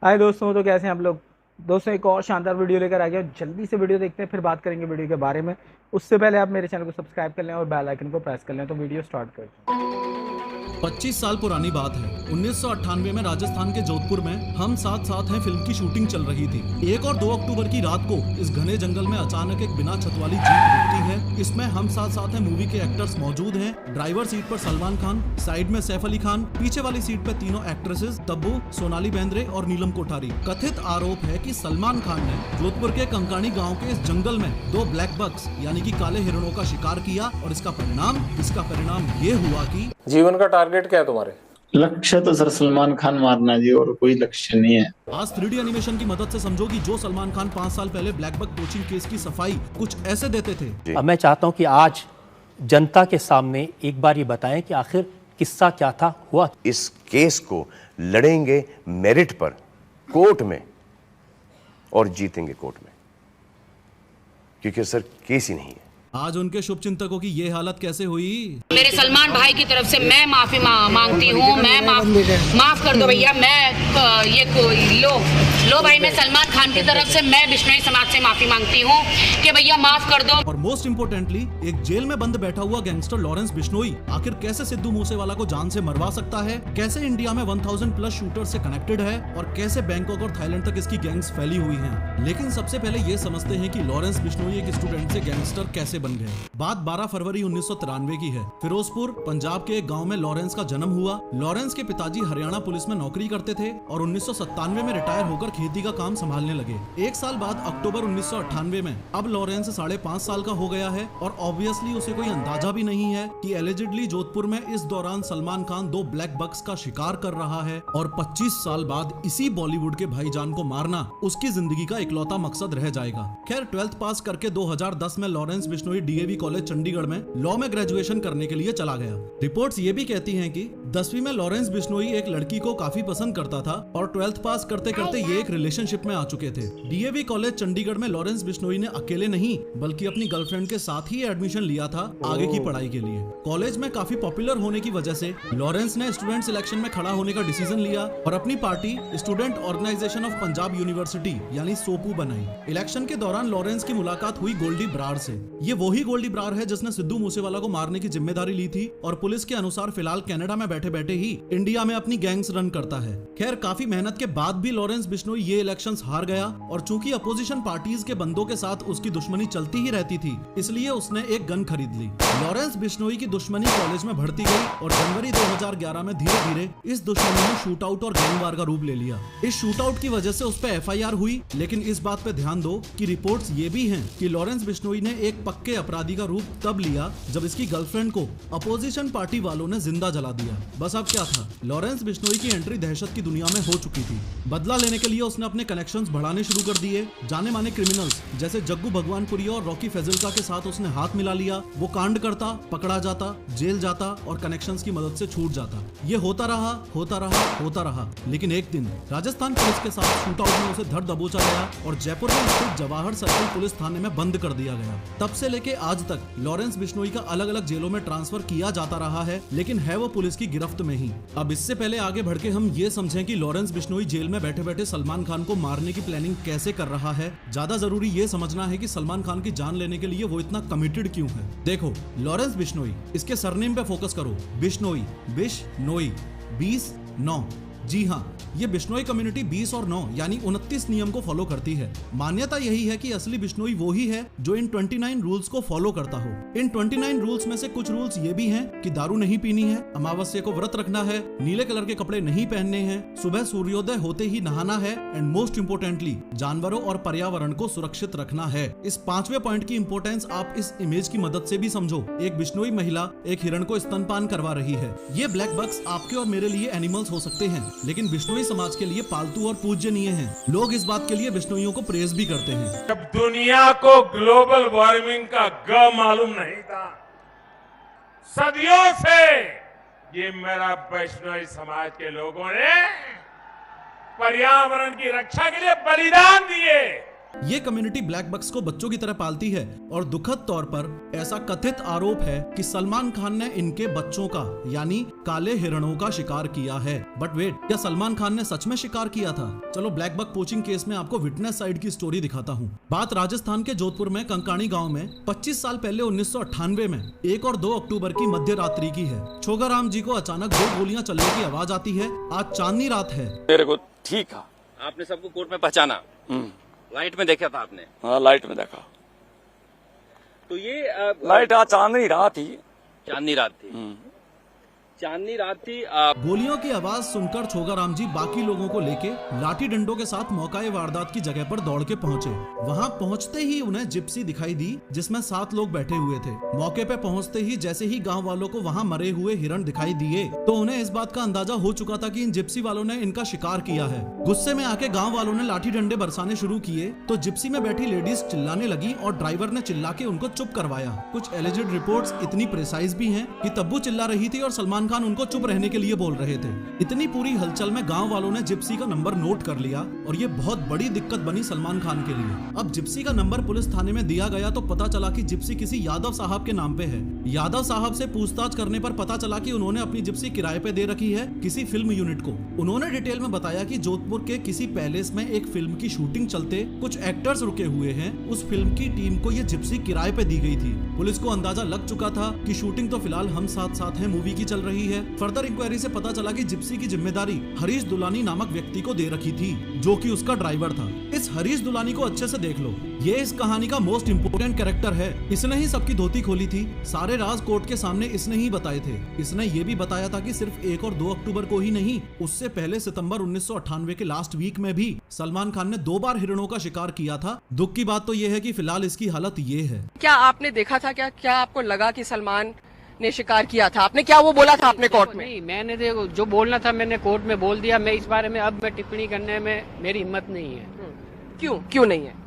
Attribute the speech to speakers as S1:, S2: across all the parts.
S1: हाय दोस्तों, तो कैसे हैं आप लोग। दोस्तों, एक और शानदार वीडियो लेकर आ गया। जल्दी से वीडियो देखते हैं, फिर बात करेंगे वीडियो के बारे में। उससे पहले आप मेरे चैनल को सब्सक्राइब कर लें और बेल आइकन को प्रेस कर लें। तो वीडियो स्टार्ट करते हैं।
S2: 25 साल पुरानी बात है। 1998 में राजस्थान के जोधपुर में हम साथ साथ हैं फिल्म की शूटिंग चल रही थी। 1 और 2 अक्टूबर की रात को इस घने जंगल में अचानक एक बिना छत वाली जीप रुकती है। इसमें हम साथ साथ हैं मूवी के एक्टर्स मौजूद हैं। ड्राइवर सीट पर सलमान खान, साइड में सैफ अली खान, पीछे वाली सीट पर तीनों एक्ट्रेसेस तब्बू, सोनाली बेंद्रे और नीलम कोठारी। कथित आरोप है कि सलमान खान ने जोधपुर के कंकाणी गाँव के इस जंगल में 2 ब्लैक बक्स यानी कि काले हिरणों का शिकार किया और इसका परिणाम ये हुआ कि
S3: जीवन का टारगेट क्या है तुम्हारे?
S4: लक्ष्य तो सर सलमान खान मारना जी, और कोई लक्ष्य नहीं है।
S2: आज 3D एनिमेशन की मदद से समझो कि जो सलमान खान 5 साल पहले ब्लैक बक पोचिंग केस की सफाई कुछ ऐसे देते थे।
S5: अब मैं चाहता हूं कि आज जनता के सामने एक बार ये बताएं कि आखिर किस्सा क्या था, हुआ।
S6: इस केस को लड़ेंगे मेरिट पर कोर्ट में और जीतेंगे कोर्ट में, क्योंकि सर केस ही नहीं है।
S2: आज उनके शुभ चिंतकों की ये हालत कैसे हुई?
S7: मेरे सलमान भाई की तरफ से मैं माफी मांगती हूँ। मैं माफ कर दो भैया। मैं लो भाई, मैं सलमान खान की तरफ से मैं बिश्नोई समाज से माफी मांगती हूँ कि भैया माफ कर दो।
S2: और मोस्ट इम्पोर्टेंटली, एक जेल में बंद बैठा हुआ गैंगस्टर लॉरेंस बिश्नोई आखिर कैसे सिद्धू मूसेवाला को जान से मरवा सकता है, कैसे इंडिया में 1000 प्लस शूटर से कनेक्टेड है और कैसे बैंकॉक और थाईलैंड तक इसकी गैंग्स फैली हुई हैं। लेकिन सबसे पहले ये समझते हैं कि लॉरेंस बिश्नोई एक स्टूडेंट से गैंगस्टर कैसे बन गए। बात 12 फरवरी 1993 की है। फिरोजपुर पंजाब के एक गांव में लॉरेंस का जन्म हुआ। लॉरेंस के पिताजी हरियाणा पुलिस में नौकरी करते थे और 1997 में रिटायर होकर खेती का काम संभालने लगे। 1 साल बाद अक्टूबर 1998 में अब लॉरेंस 5.5 साल का हो गया है और ऑब्वियसली उसे कोई अंदाजा भी नहीं है कि एलिजिडली जोधपुर में इस दौरान सलमान खान 2 ब्लैक बक्स का शिकार कर रहा है और 25 साल बाद इसी बॉलीवुड के भाईजान को मारना उसकी जिंदगी का इकलौता मकसद रह जाएगा। खैर, 12th पास करके 2010 में Lawrence Bishnoi DAV college Chandigarh में लॉ में ग्रेजुएशन करने के लिए चला गया। रिपोर्ट्स ये भी कहती हैं कि 10वीं में लॉरेंस बिश्नोई एक लड़की को काफी पसंद करता था और 12th पास करते करते ये एक रिलेशनशिप में आ चुके थे। डीएवी कॉलेज चंडीगढ़ में लॉरेंस बिश्नोई ने अकेले नहीं बल्कि अपनी गर्लफ्रेंड के साथ ही एडमिशन लिया था आगे की पढ़ाई के लिए। कॉलेज में काफी पॉपुलर होने की वजह से लॉरेंस ने स्टूडेंट सिलेक्शन में खड़ा होने का डिसीजन लिया और अपनी party student organisation of Punjab university यानी सोपू बनाई। इलेक्शन के दौरान लॉरेंस की मुलाकात हुई गोल्डी ब्रार से। ये वही गोल्डी ब्रार है जिसने सिद्धू मूसेवाला को मारने की जिम्मेदारी ली थी और पुलिस के अनुसार फिलहाल कनाडा में बैठे बैठे ही इंडिया में अपनी गैंग्स रन करता है। खैर, काफी मेहनत के बाद भी लॉरेंस बिश्नोई ये इलेक्शंस हार गया और चूंकि अपोजिशन पार्टीज के बंदों के साथ उसकी दुश्मनी चलती ही रहती थी, इसलिए उसने एक गन खरीद ली। लॉरेंस बिश्नोई की दुश्मनी कॉलेज में बढ़ती गई और जनवरी 2011 में धीरे धीरे इस दुश्मनी ने शूट आउट और गैंगवार का रूप ले लिया। इस शूट आउट की वजह से उस पर FIR हुई, लेकिन इस बात पे ध्यान दो कि रिपोर्ट्स ये भी हैं कि लॉरेंस बिश्नोई ने एक पक्के अपराधी का रूप तब लिया जब इसकी गर्लफ्रेंड को अपोजिशन पार्टी वालों ने जिंदा जला दिया। बस अब क्या था, लॉरेंस बिश्नोई की एंट्री दहशत की दुनिया में हो चुकी थी। बदला लेने के लिए उसने अपने कनेक्शंस बढ़ाने शुरू कर दिए। जाने माने क्रिमिनल्स जैसे जग्गू भगवानपुरी और रॉकी फैजिल्का के साथ उसने हाथ मिला लिया। वो कांड करता, पकड़ा जाता, जेल जाता और कनेक्शंस की मदद से छूट जाता। ये होता रहा, लेकिन एक दिन राजस्थान पुलिस के साथ शूट आउट में उसे धर दबोचा गया और जयपुर में स्थित जवाहर सर्किल पुलिस थाने में बंद कर दिया गया। तब से लेके आज तक लॉरेंस बिश्नोई का अलग अलग जेलों में ट्रांसफर किया जाता रहा है, लेकिन है वो पुलिस की गिरफ्त में ही। अब इससे पहले आगे बढ़ के हम ये समझें कि लॉरेंस बिश्नोई जेल में बैठे बैठे सलमान खान को मारने की प्लानिंग कैसे कर रहा है। ज्यादा जरूरी ये समझना है कि सलमान खान की जान लेने के लिए वो इतना कमिटेड क्यों है। देखो, लॉरेंस बिश्नोई, इसके सरनेम पे फोकस करो। बिश्नोई, 20 9। जी हाँ, ये बिश्नोई कम्युनिटी 20 और 9 यानी 29 नियम को फॉलो करती है। मान्यता यही है कि असली बिश्नोई वो ही है जो इन 29 रूल्स को फॉलो करता हो। इन 29 रूल्स में से कुछ रूल्स ये भी हैं कि दारू नहीं पीनी है, अमावस्या को व्रत रखना है, नीले कलर के कपड़े नहीं पहनने हैं, सुबह सूर्योदय होते ही नहाना है एंड मोस्ट इम्पोर्टेंटली जानवरों और पर्यावरण को सुरक्षित रखना है। इस 5वें पॉइंट की इंपोर्टेंस आप इस इमेज की मदद से भी समझो। एक बिश्नोई महिला एक हिरण को स्तनपान करवा रही है। ये ब्लैक बक्स आपके और मेरे लिए एनिमल्स हो सकते हैं, लेकिन बिश्नोई समाज के लिए पालतू और पूज्यनीय हैं। लोग इस बात के लिए बिश्नोइयों को प्रेज भी करते हैं।
S3: जब दुनिया को ग्लोबल वार्मिंग का मालूम नहीं था, सदियों से ये मेरा वैष्णव समाज के लोगों ने पर्यावरण की रक्षा के लिए बलिदान दिए।
S2: ये कम्युनिटी ब्लैक बक्स को बच्चों की तरह पालती है और दुखद तौर पर ऐसा कथित आरोप है कि सलमान खान ने इनके बच्चों का यानी काले हिरणों का शिकार किया है। बट वेट, क्या सलमान खान ने सच में शिकार किया था? चलो ब्लैक बक पोचिंग केस में आपको विटनेस साइड की स्टोरी दिखाता हूँ। बात राजस्थान के जोधपुर में कंकाणी गाँव में 25 साल पहले 1998 में 1 और 2 अक्टूबर की मध्य रात्रि की है। छोगाराम जी को अचानक 2 गोलियां चलने की आवाज आती है। आज चांदनी रात है।
S8: मेरे को ठीक है।
S9: आपने सबको कोर्ट में पहचाना? लाइट में देखा था आपने?
S8: हाँ, लाइट में देखा।
S9: तो ये
S8: लाइट आज चांदनी रात थी।
S9: चांदनी रात थी। चांदनी रात थी।
S2: गोलियों की आवाज सुनकर छोगाराम जी बाकी लोगों को लेके लाठी डंडों के साथ मौकाए वारदात की जगह पर दौड़ के पहुंचे। वहां पहुंचते ही उन्हें जिप्सी दिखाई दी जिसमें 7 लोग बैठे हुए थे। मौके पे पहुंचते ही जैसे ही गांव वालों को वहां मरे हुए हिरण दिखाई दिए तो उन्हें इस बात का अंदाजा हो चुका था कि इन जिप्सी वालों ने इनका शिकार किया है। गुस्से में आके गाँव वालों ने लाठी डंडे बरसाने शुरू किए तो जिप्सी में बैठी लेडीज चिल्लाने लगी और ड्राइवर ने चिल्ला के उनको चुप करवाया। कुछ एलिजेड रिपोर्ट्स इतनी प्रिसाइज भी हैं कि तब्बू चिल्ला रही थी और सलमान खान उनको चुप रहने के लिए बोल रहे थे। इतनी पूरी हलचल में गांव वालों ने जिप्सी का नंबर नोट कर लिया और ये बहुत बड़ी दिक्कत बनी सलमान खान के लिए। अब जिप्सी का नंबर पुलिस थाने में दिया गया तो पता चला कि जिप्सी किसी यादव साहब के नाम पे है। यादव साहब से पूछताछ करने पर पता चला कि उन्होंने अपनी जिप्सी किराए पे दे रखी है किसी फिल्म यूनिट को। उन्होंने डिटेल में बताया कि जोधपुर के किसी पैलेस में एक फिल्म की शूटिंग चलते कुछ एक्टर्स रुके हुए हैं। उस फिल्म की टीम को ये जिप्सी किराए पे दी गई थी। पुलिस को अंदाजा लग चुका था कि शूटिंग तो फिलहाल हम साथ साथ हैं मूवी की चल रही है। फर्दर इंक्वायरी से पता चला कि जिप्सी की जिम्मेदारी हरीश दुलानी नामक व्यक्ति को दे रखी थी जो कि उसका ड्राइवर था। इस हरीश दुलानी को अच्छे से देख लो, ये इस कहानी का मोस्ट इम्पोर्टेंट कैरेक्टर है। इसने ही सबकी धोती खोली थी। सारे राज कोर्ट के सामने इसने ही बताए थे। इसने ये भी बताया था कि सिर्फ 1 और 2 अक्टूबर को ही नहीं, उससे पहले सितंबर 1998 के लास्ट वीक में भी सलमान खान ने 2 बार हिरणों का शिकार किया था। दुख की बात तो ये है कि फिलहाल इसकी हालत ये है।
S10: क्या आपने देखा था? क्या आपको लगा कि सलमान ने शिकार किया था? आपने क्या वो बोला था अपने कोर्ट में?
S11: नहीं, मैंने जो बोलना था मैंने कोर्ट में बोल दिया। मैं इस बारे में अब मैं टिप्पणी करने में मेरी हिम्मत नहीं है।
S10: क्यों नहीं है?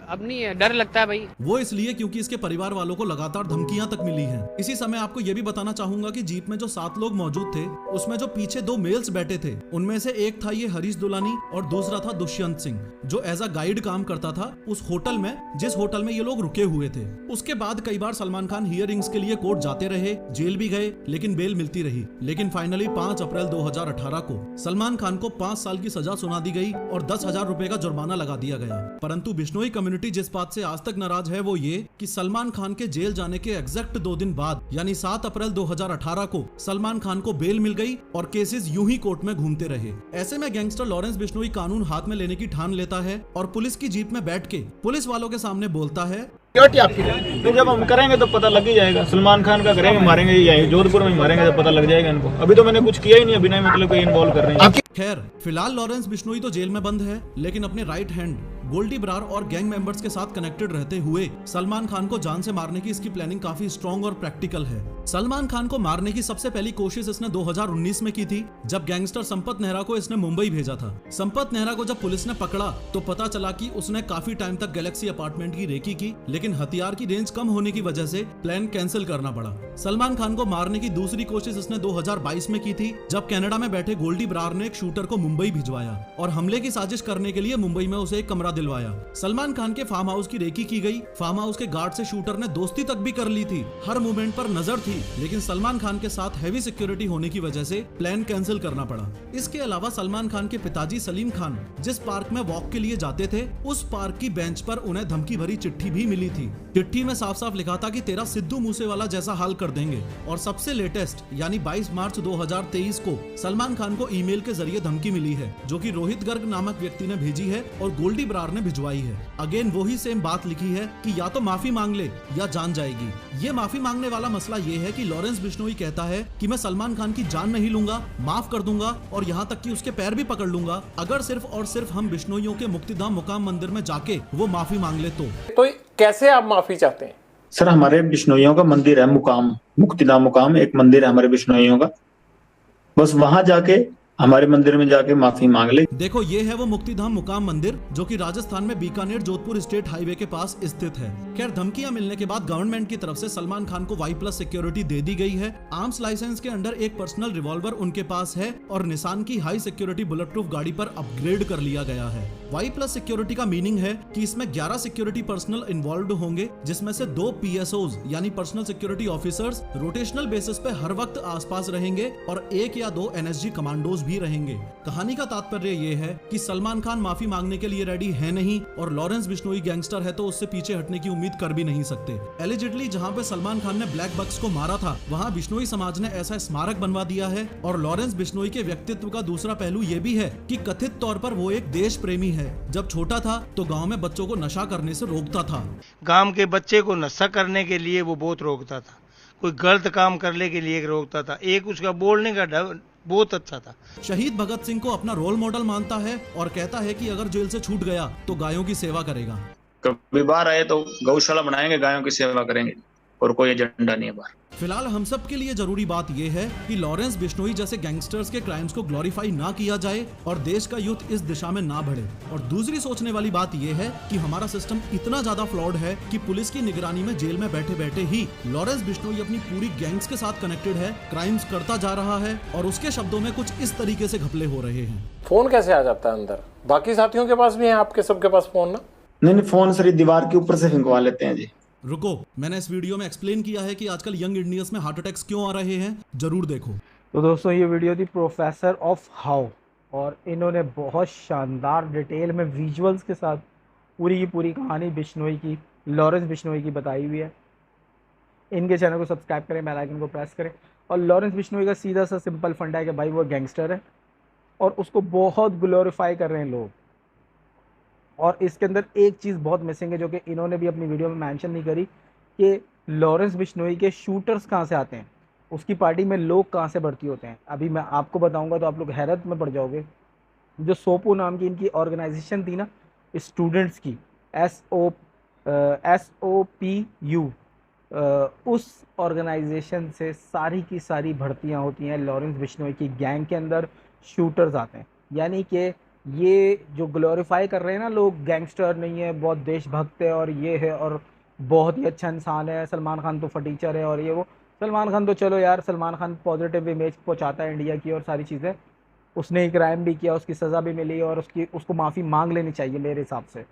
S11: अब नहीं है, डर लगता है भाई।
S2: वो इसलिए क्योंकि इसके परिवार वालों को लगातार धमकियां तक मिली हैं। इसी समय आपको ये भी बताना चाहूंगा कि जीप में जो 7 लोग मौजूद थे उसमें जो पीछे 2 मेल्स बैठे थे उनमें से एक था ये हरीश दुलानी और दूसरा था दुष्यंत सिंह जो एज अ गाइड काम करता था उस होटल में जिस होटल में ये लोग रुके हुए थे। उसके बाद कई बार सलमान खान हियरिंग्स के लिए कोर्ट जाते रहे, जेल भी गए लेकिन बेल मिलती रही। लेकिन फाइनली 5 अप्रैल 2018 को सलमान खान को 5 साल की सजा सुना दी गई और 10,000 रुपए का जुर्माना लगा दिया गया। परंतु बिश्नोई कम्युनिटी जिस बात से आज तक नाराज है वो ये कि सलमान खान के जेल जाने के एग्जैक्ट 2 दिन बाद यानी 7 अप्रैल 2018 को सलमान खान को बेल मिल गई और केसेस यूं ही कोर्ट में घूमते रहे। ऐसे में गैंगस्टर लॉरेंस बिश्नोई कानून हाथ में लेने की ठान लेता है और पुलिस की जीप में बैठ के पुलिस वालों के सामने बोलता है,
S12: तो जब हम करेंगे तो पता लग ही जाएगा। सलमान खान का करेंगे, मारेंगे यही जोधपुर में मारेंगे तो पता लग जाएगा इनको। अभी तो मैंने कुछ किया ही नहीं, अभी नहीं मतलब कोई इन्वॉल्व कर रहे हैं।
S2: खैर फिलहाल लॉरेंस बिश्नोई तो जेल में बंद है लेकिन अपने राइट हैंड गोल्डी ब्रार और गैंग मेंबर्स के साथ कनेक्टेड रहते हुए सलमान खान को जान से मारने की इसकी प्लानिंग काफी स्ट्रॉन्ग और प्रैक्टिकल है। सलमान खान को मारने की सबसे पहली कोशिश इसने 2019 में की थी जब गैंगस्टर संपत नेहरा को इसने मुंबई भेजा था। संपत नेहरा को जब पुलिस ने पकड़ा तो पता चला कि उसने काफी टाइम तक गैलेक्सी अपार्टमेंट की रेकी की लेकिन हथियार की रेंज कम होने की वजह से प्लान कैंसिल करना पड़ा। सलमान खान को मारने की दूसरी कोशिश इसने 2022 में की थी जब कनाडा में बैठे गोल्डी ब्रार ने एक शूटर को मुंबई भिजवाया और हमले की साजिश करने के लिए मुंबई में उसे एक कमरा दिलवाया। सलमान खान के फार्म हाउस की रेकी की गई। फार्म हाउस के गार्ड से शूटर ने दोस्ती तक भी कर ली थी, हर मूवमेंट पर नजर थी, लेकिन सलमान खान के साथ हैवी सिक्योरिटी होने की वजह से प्लान कैंसिल करना पड़ा। इसके अलावा सलमान खान के पिताजी सलीम खान जिस पार्क में वॉक के लिए जाते थे उस पार्क की बेंच पर उन्हें धमकी भरी चिट्ठी भी मिली थी। चिट्ठी में साफ साफ लिखा था कि तेरा सिद्धू मूसेवाला जैसा हाल कर देंगे। और सबसे लेटेस्ट यानी 22 मार्च 2023 को सलमान खान को ईमेल के जरिए धमकी मिली है जो कि रोहित गर्ग नामक व्यक्ति ने भेजी है और गोल्डी ब्रार ने भिजवाई है। अगेन वही सेम बात लिखी है कि या तो माफी मांग ले या जान जाएगी। ये माफी मांगने वाला मसला ये है कि लॉरेंस बिश्नोई कहता है कि मैं सलमान खान की जान नहीं लूंगा, माफ कर दूंगा और यहाँ तक कि उसके पैर भी पकड़ लूंगा अगर सिर्फ और सिर्फ हम बिश्नोइयों के मुक्तिधाम मुकाम मंदिर में जाके वो माफी मांग ले।
S5: तो कैसे आप माफी चाहते हैं?
S4: सर हमारे बिश्नोइयों का मंदिर है मुकाम, मुक्तिधाम मुकाम एक मंदिर है हमारे बिश्नोइयों का, बस वहां जाके हमारे मंदिर में जाके माफी मांग ले।
S2: देखो ये है वो मुक्तिधाम मुकाम मंदिर जो कि राजस्थान में बीकानेर जोधपुर स्टेट हाईवे के पास स्थित है। खैर धमकियां मिलने के बाद गवर्नमेंट की तरफ से सलमान खान को Y+ सिक्योरिटी दे दी गई है। आर्म्स लाइसेंस के अंडर एक पर्सनल रिवॉल्वर उनके पास है और निसान की हाई सिक्योरिटी बुलेट प्रूफ गाड़ी पर अपग्रेड कर लिया गया है। Y+ सिक्योरिटी का मीनिंग है कि इसमें 11 सिक्योरिटी पर्सनल इन्वॉल्व होंगे, जिसमें से 2 PSOs यानी personal security officers rotational basis पे हर वक्त आसपास रहेंगे और 1 या 2 NSG कमांडोज भी रहेंगे। कहानी का तात्पर्य ये है कि सलमान खान माफी मांगने के लिए रेडी है नहीं और लॉरेंस बिश्नोई गैंगस्टर है तो उससे पीछे हटने की उम्मीद कर भी नहीं सकते। एलिजिडली जहाँ पे सलमान खान ने ब्लैक बक्स को मारा था, वहाँ बिश्नोई समाज ने ऐसा स्मारक बनवा दिया है। और लॉरेंस बिश्नोई के व्यक्तित्व का दूसरा पहलू ये भी है कि कथित तौर पर वो एक देश प्रेमी है। जब छोटा था तो गांव में बच्चों को नशा करने से रोकता था।
S13: गांव के बच्चे को नशा करने के लिए वो बहुत रोकता था, कोई गलत काम करने के लिए रोकता था। एक उसका बोलने का ढंग बहुत अच्छा था।
S2: शहीद भगत सिंह को अपना रोल मॉडल मानता है और कहता है कि अगर जेल से छूट गया तो गायों की सेवा करेगा।
S4: कभी बाहर आए तो गौशाला बनाएंगे, गायों की सेवा करेंगे और कोई एजेंडा नहीं है बाहर।
S2: फिलहाल हम सब के लिए जरूरी बात यह है कि लॉरेंस बिश्नोई जैसे गैंगस्टर्स के क्राइम्स को ग्लोरीफाई ना किया जाए और देश का यूथ इस दिशा में ना बढ़े। और दूसरी सोचने वाली बात यह है कि हमारा सिस्टम इतना ज्यादा फ्लॉड है कि पुलिस की निगरानी में जेल में बैठे बैठे ही लॉरेंस बिश्नोई अपनी पूरी गैंग्स के साथ कनेक्टेड है, क्राइम्स करता जा रहा है और उसके शब्दों में कुछ इस तरीके से घपले हो रहे हैं।
S14: फोन कैसे आ जाता है अंदर? बाकी साथियों के पास भी है, आपके सबके पास फोन ना?
S4: नहीं, फोन सर दीवार के ऊपर से फिंकवा लेते हैं जी।
S2: रुको, मैंने इस वीडियो में एक्सप्लेन किया है कि आजकल यंग इंडियंस में हार्ट अटैक्स क्यों आ रहे हैं, जरूर देखो।
S1: तो दोस्तों ये वीडियो थी प्रोफेसर ऑफ हाउ और इन्होंने बहुत शानदार डिटेल में विजुअल्स के साथ पूरी की पूरी कहानी बिश्नोई की, लॉरेंस बिश्नोई की बताई हुई है। इनके चैनल को सब्सक्राइब करें, बेल आइकन को प्रेस करें। और लॉरेंस बिश्नोई का सीधा सा सिंपल फंडा है कि भाई वो गैंगस्टर है और उसको बहुत ग्लोरीफाई कर रहे हैं लोग। और इसके अंदर एक चीज़ बहुत मिसिंग है जो कि इन्होंने भी अपनी वीडियो में मेंशन नहीं करी कि लॉरेंस बिश्नोई के शूटर्स कहाँ से आते हैं, उसकी पार्टी में लोग कहाँ से भर्ती होते हैं। अभी मैं आपको बताऊंगा तो आप लोग हैरत में पड़ जाओगे। जो सोपो नाम की इनकी ऑर्गेनाइजेशन थी ना स्टूडेंट्स की, SOPU, उस ऑर्गेनाइजेशन से सारी की सारी भर्तियाँ होती हैं। लॉरेंस बिश्नोई की गैंग के अंदर शूटर्स आते हैं। यानी कि ये जो ग्लोरीफाई कर रहे हैं ना लोग, गैंगस्टर नहीं है, बहुत देशभक्त है और ये है और बहुत ही अच्छा इंसान है, सलमान खान तो फटीचर है और ये वो। सलमान खान तो चलो यार, सलमान खान पॉजिटिव इमेज पहुंचाता है इंडिया की और सारी चीज़ें। उसने एक क्राइम भी किया, उसकी सज़ा भी मिली और उसको माफ़ी मांग लेनी चाहिए मेरे हिसाब से।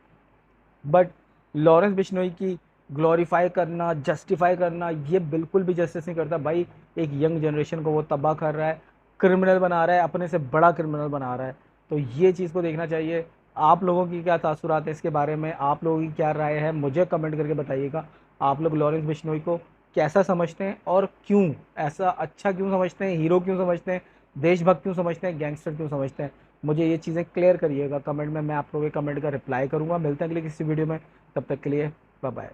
S1: बट लॉरेंस बिश्नोई की ग्लोरीफाई करना, जस्टिफाई करना, ये बिल्कुल भी जस्टिस नहीं करता भाई। एक यंग जनरेशन को वो तबाह कर रहा है, क्रिमिनल बना रहा है, अपने से बड़ा क्रिमिनल बना रहा है। तो ये चीज़ को देखना चाहिए। आप लोगों की क्या तासुरात है इसके बारे में, आप लोगों की क्या राय है, मुझे कमेंट करके बताइएगा। आप लोग लॉरेंस बिश्नोई को कैसा समझते हैं और क्यों, ऐसा अच्छा क्यों समझते हैं, हीरो क्यों समझते हैं, देशभक्त क्यों समझते हैं, गैंगस्टर क्यों समझते हैं? मुझे ये चीज़ें क्लियर करिएगा कमेंट में, मैं आप लोगों के कमेंट का रिप्लाई करूँगा। मिलते हैं अगले किसी वीडियो में, तब तक के लिए बाय बाय।